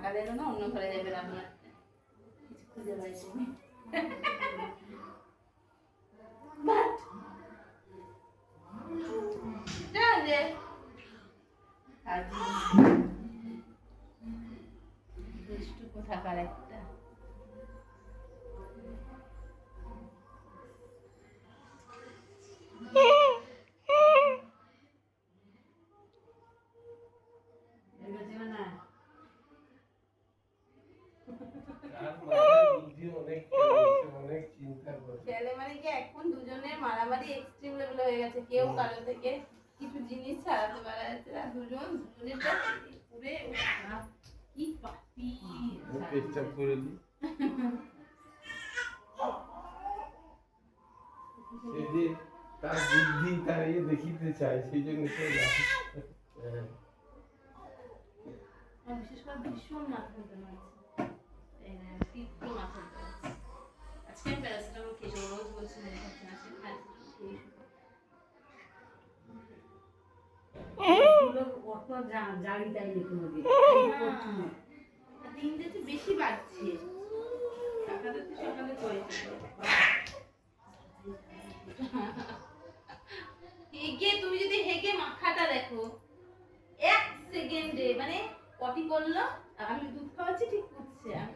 ফাঁকা দিল না, অন্য ঘরে যাবে রান্না কিছু খুঁজে পাইছি দুষ্টু কোথাকার একটা। ছেলে মানে কি এখন দুজনের মারামারি এক্সট্রিম লেভেল হয়ে গেছে, কেউ কারো থেকে কিছু জিনিস ছাড়াতে পারা যাচ্ছে না, দুজনের পুরে কি পাপি পেচ্ছাপ করে দি এই যে তার বুদ্ধি তার ইয়ে দেখিতে চায়, সেই জন্য সে বিশেষ করে ভীষণ মাথা যন্ত্রণা আছে, তীব্র মাথা যন্ত্রণা আছে। আজকে আমি প্যারাসিটামল খেয়েছি, রোজ বলছি মনে হচ্ছে না, সে তিনটে বেশি বাড়ছে, সকালে হেগে তুমি যদি হেগে মাখাটা দেখো 1 সেকেন্ডে, মানে পটি করলো, আমি দুধ খাওয়াচ্ছি ঠিক করছে, আর